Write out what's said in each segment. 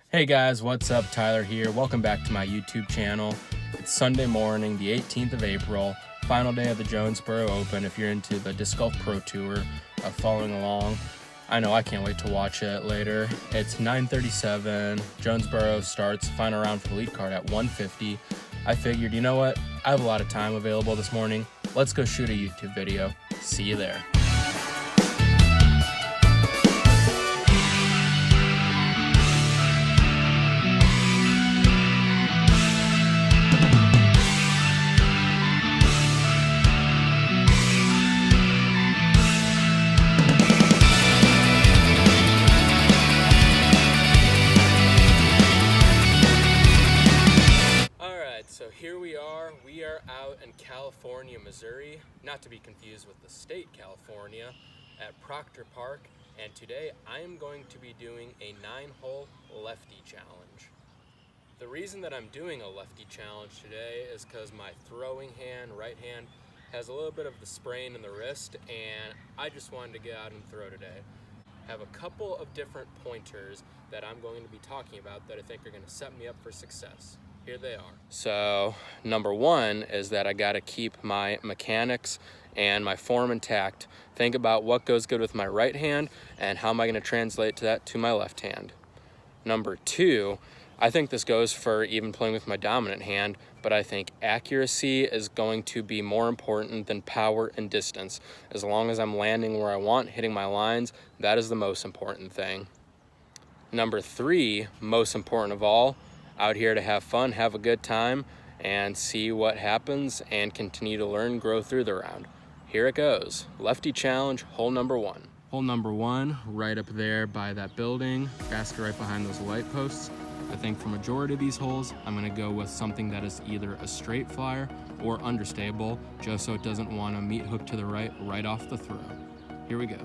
Hey guys, what's up? Tyler here. Welcome back to my YouTube channel. It's Sunday morning, the 18th of April, final day of the Jonesboro Open. If you're into the Disc Golf Pro Tour, following along, I know I can't wait to watch it later. It's 9:37. Jonesboro starts final round for the lead card at 1:50. I figured, you know what? I have a lot of time available this morning. Let's go shoot a YouTube video. See you there. So here we are out in California, Missouri, not to be confused with the state California, at Proctor Park, and today I am going to be doing a 9-hole lefty challenge. The reason that I'm doing a lefty challenge today is because my throwing hand, right hand, has a little bit of the sprain in the wrist, and I just wanted to get out and throw today. I have a couple of different pointers that I'm going to be talking about that I think are going to set me up for success. Here they are. So number one is that I got to keep my mechanics and my form intact. Think about what goes good with my right hand and how am I going to translate that to my left hand. Number two, I think this goes for even playing with my dominant hand, but I think accuracy is going to be more important than power and distance. As long as I'm landing where I want, hitting my lines, that is the most important thing. Number three, most important of all, out here to have fun, have a good time, and see what happens and continue to learn, grow through the round. Here it goes. Lefty challenge, hole number one. Hole number one, right up there by that building, basket right behind those light posts. I think for majority of these holes, I'm gonna go with something that is either a straight flyer or understable, just so it doesn't wanna meet hook to the right off the throw. Here we go.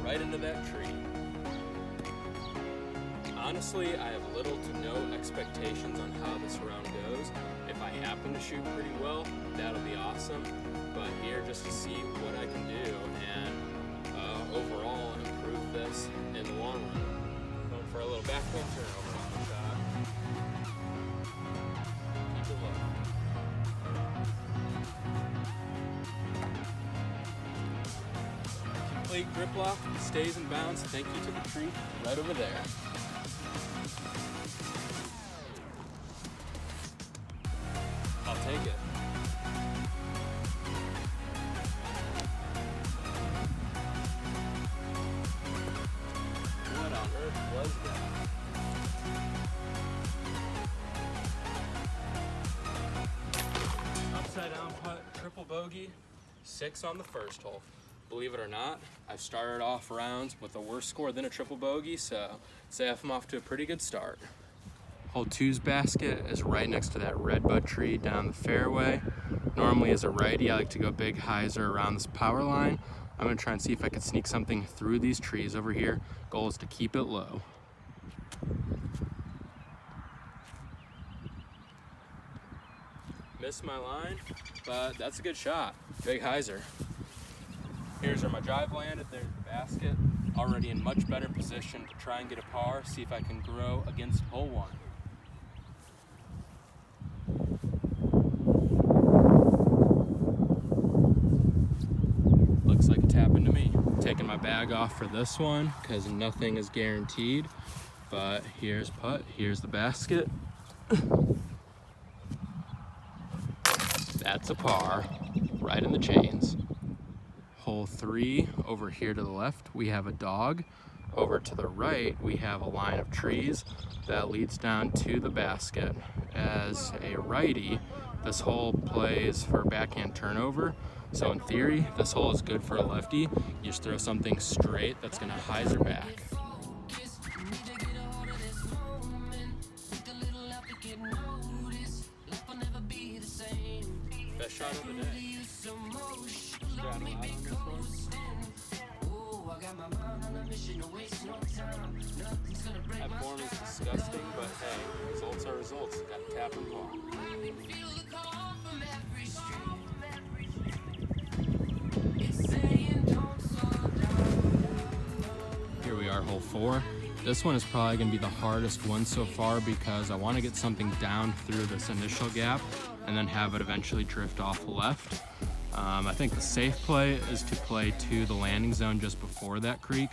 Right into that tree. Honestly, I have little to no expectations on how this round goes. If I happen to shoot pretty well, that'll be awesome. But here just to see what I can do and overall improve this in the long run. Going for a little backfill turnover on the shot. Keep it low. Complete grip lock, stays in bounds. Thank you to the tree right over there. I'll take it. What on earth was that? Upside down putt, triple bogey, 6 on the first hole. Believe it or not, I've started off rounds with a worse score than a triple bogey, so I'd say I'm off to a pretty good start. Hole 2's basket is right next to that redbud tree down the fairway. Normally as a righty, I like to go big hyzer around this power line. I'm gonna try and see if I can sneak something through these trees over here. Goal is to keep it low. Missed my line, but that's a good shot. Big hyzer. Here's where my drive landed, there's the basket. Already in much better position to try and get a par, see if I can grow against hole one. Looks like it's happened to me. Taking my bag off for this one, because nothing is guaranteed. But here's putt, here's the basket. That's a par, right in the chains. Hole 3, over here to the left, we have a dog. Over to the right, we have a line of trees that leads down to the basket. As a righty, this hole plays for backhand turnover. So in theory, this hole is good for a lefty. You just throw something straight that's gonna hyzer back. Best shot of the day. That form is disgusting, but hey, results are results. Got to tap and ball. 4. This one is probably going to be the hardest one so far because I want to get something down through this initial gap and then have it eventually drift off left. I think the safe play is to play to the landing zone just before that creek.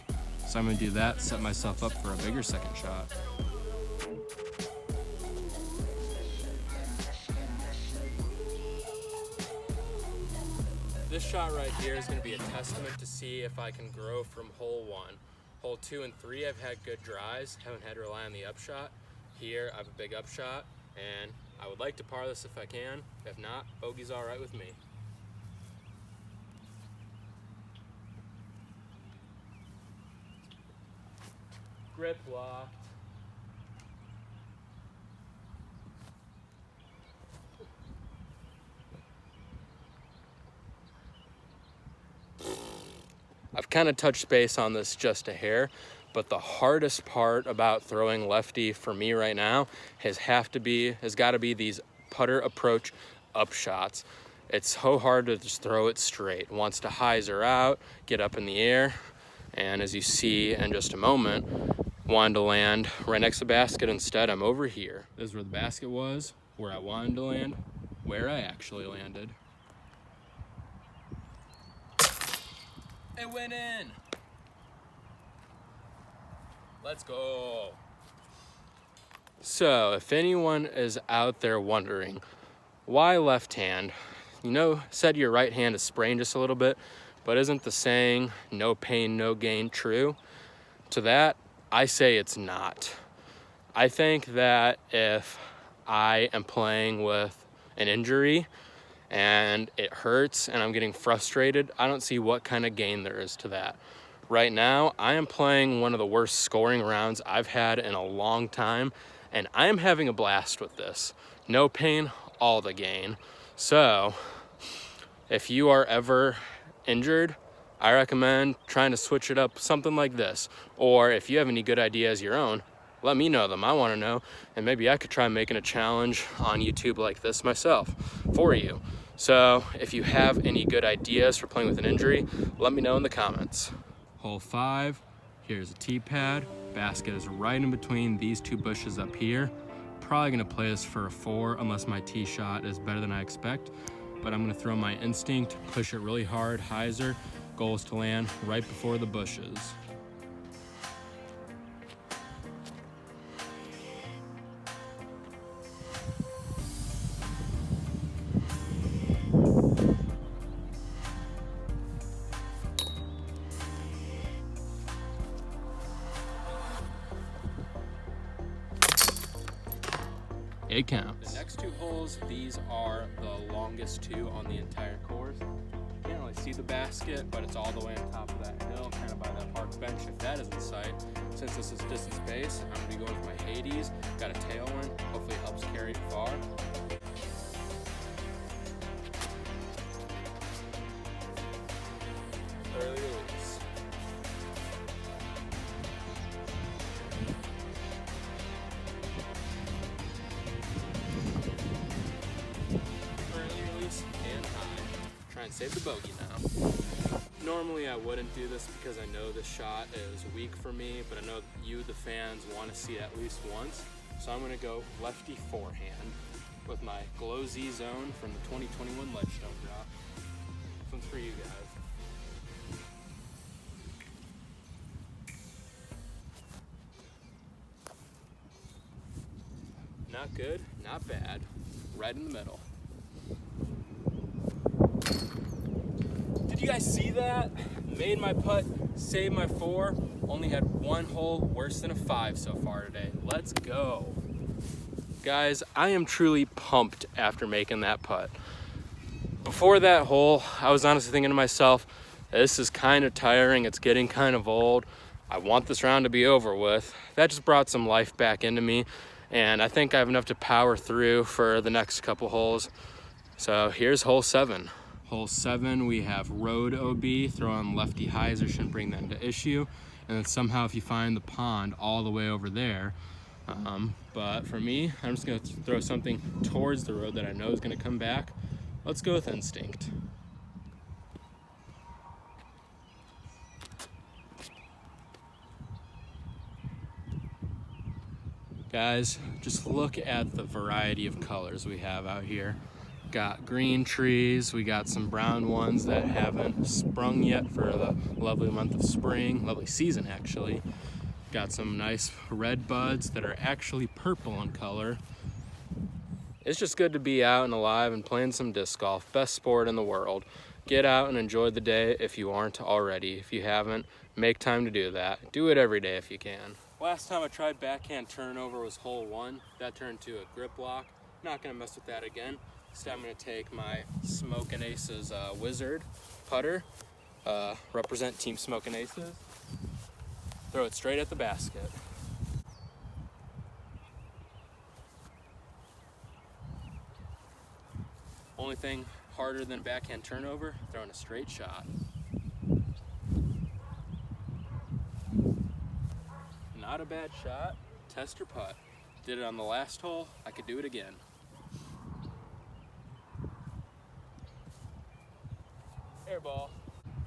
So I'm going to do that, set myself up for a bigger second shot. This shot right here is going to be a testament to see if I can grow from hole 1. Hole 2 and 3 I've had good drives, haven't had to rely on the upshot. Here I have a big upshot, and I would like to par this if I can. If not, bogey's all right with me. Grip locked. I've kind of touched base on this just a hair, but the hardest part about throwing lefty for me right now has got to be these putter approach upshots. It's so hard to just throw it straight. It wants to hyzer out, get up in the air, and as you see in just a moment, wanted to land right next to the basket. Instead, I'm over here. This is where the basket was, where I wanted to land, where I actually landed. It went in. Let's go. So if anyone is out there wondering why left hand, you know, said your right hand is spraying just a little bit, but isn't the saying no pain, no gain true? To that, I say it's not. I think that if I am playing with an injury and it hurts and I'm getting frustrated, I don't see what kind of gain there is to that. Right now, I am playing one of the worst scoring rounds I've had in a long time, and I am having a blast with this. No pain, all the gain. So, if you are ever injured, I recommend trying to switch it up, something like this. Or if you have any good ideas of your own, let me know them. I want to know, and maybe I could try making a challenge on YouTube like this myself for you. So if you have any good ideas for playing with an injury, let me know in the comments. Hole 5, here's a tee pad. Basket is right in between these two bushes up here. Probably gonna play this for a 4 unless my tee shot is better than I expect. But I'm gonna throw my instinct, push it really hard, hyzer. Goal is to land right before the bushes. It counts. The next 2 holes, these are the longest 2 on the entire course. You can't really see the basket, but it's all the way on top of that hill, kind of by that park bench, if that is in sight. Since this is distance base, I'm gonna be going for my Hades. Got a tailwind, hopefully it helps carry it far. Early release. Try and save the bogey now. Normally I wouldn't do this because I know this shot is weak for me, but I know you, the fans, want to see it at least once. So I'm going to go lefty forehand with my Glow Z zone from the 2021 Ledgestone drop. This one's for you guys. Not good, not bad. Right in the middle. Did you guys see that? Made my putt, saved my 4. Only had 1 hole worse than a 5 so far today. Let's go. Guys, I am truly pumped after making that putt. Before that hole, I was honestly thinking to myself, this is kind of tiring. It's getting kind of old. I want this round to be over with. That just brought some life back into me, and I think I have enough to power through for the next couple holes. So here's hole 7. Hole 7, we have road OB, throw on lefty hyzer, shouldn't bring that into issue. And then somehow if you find the pond all the way over there, but for me, I'm just gonna throw something towards the road that I know is gonna come back. Let's go with instinct. Guys, just look at the variety of colors we have out here. Got green trees, we got some brown ones that haven't sprung yet for the lovely month of spring, lovely season actually. Got some nice red buds that are actually purple in color. It's just good to be out and alive and playing some disc golf. Best sport in the world. Get out and enjoy the day if you aren't already. If you haven't, make time to do that. Do it every day if you can. Last time I tried backhand turnover was hole 1. That turned to a grip lock. Not gonna mess with that again. Instead I'm gonna take my Smokin' Aces Wizard putter. Represent Team Smokin' Aces. Throw it straight at the basket. Only thing harder than backhand turnover, throwing a straight shot. Not a bad shot, test or putt. Did it on the last hole, I could do it again. Air ball,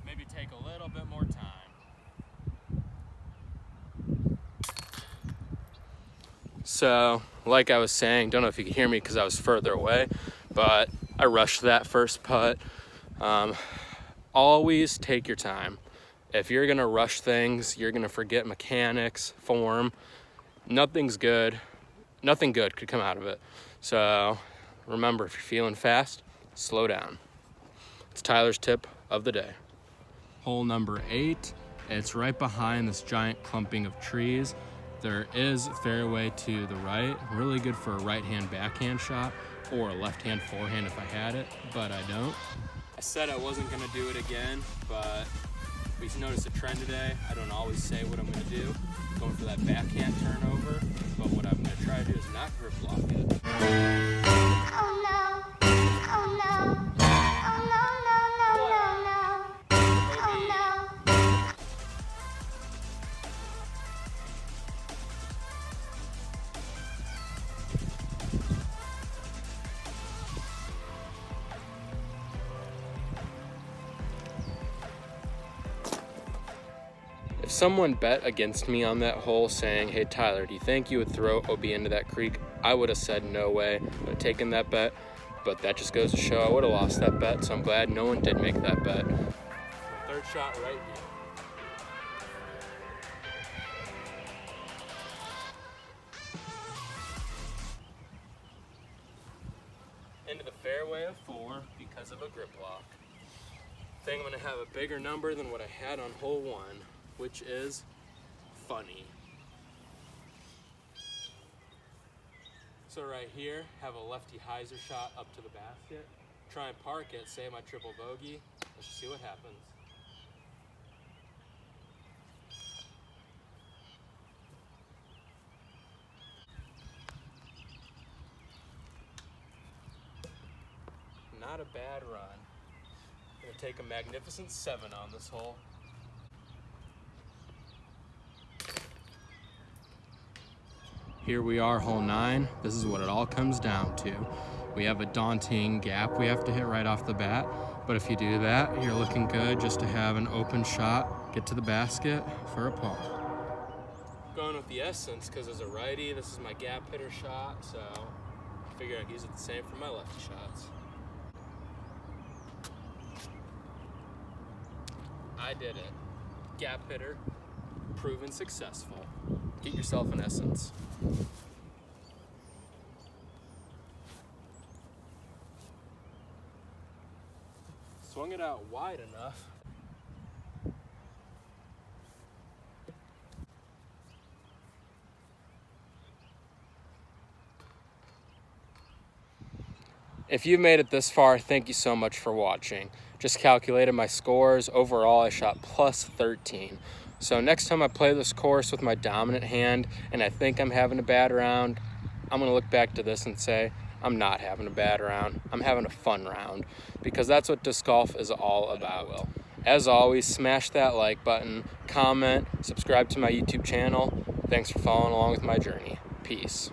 maybe take a little bit more time. So, like I was saying, don't know if you could hear me because I was further away, but I rushed that first putt. Always take your time. If you're gonna rush things, you're gonna forget mechanics, form. Nothing good could come out of it. So remember, if you're feeling fast, slow down. It's Tyler's tip of the day. Hole number 8, it's right behind this giant clumping of trees. There is a fairway to the right, really good for a right-hand backhand shot or a left-hand forehand if I had it, but I don't. I said I wasn't gonna do it again, but we noticed a trend today. I don't always say what I'm gonna do. I'm going for that backhand turnover, but what I'm gonna try to do is not grip lock it. Oh no, oh no, oh no, no, no, no, no, oh no. If someone bet against me on that hole saying, hey Tyler, do you think you would throw OB into that creek? I would have said no way. I would have taken that bet, but that just goes to show I would have lost that bet, so I'm glad no one did make that bet. Third shot right here. Into the fairway of 4 because of a grip lock. I think I'm gonna have a bigger number than what I had on hole 1, which is funny. So right here, have a lefty hyzer shot up to the basket. Try and park it, say my triple bogey. Let's see what happens. Not a bad run. Gonna take a magnificent 7 on this hole. Here we are, hole 9. This is what it all comes down to. We have a daunting gap we have to hit right off the bat, but if you do that, you're looking good just to have an open shot, get to the basket for a par. Going with the essence, because as a righty, this is my gap hitter shot, so I figure I can use it the same for my lefty shots. I did it. Gap hitter, proven successful. Get yourself an essence. Swung it out wide enough. If you've made it this far, thank you so much for watching. Just calculated my scores. Overall, I shot plus 13. So next time I play this course with my dominant hand and I think I'm having a bad round, I'm gonna look back to this and say, I'm not having a bad round. I'm having a fun round, because that's what disc golf is all about. As always, smash that like button, comment, subscribe to my YouTube channel. Thanks for following along with my journey. Peace.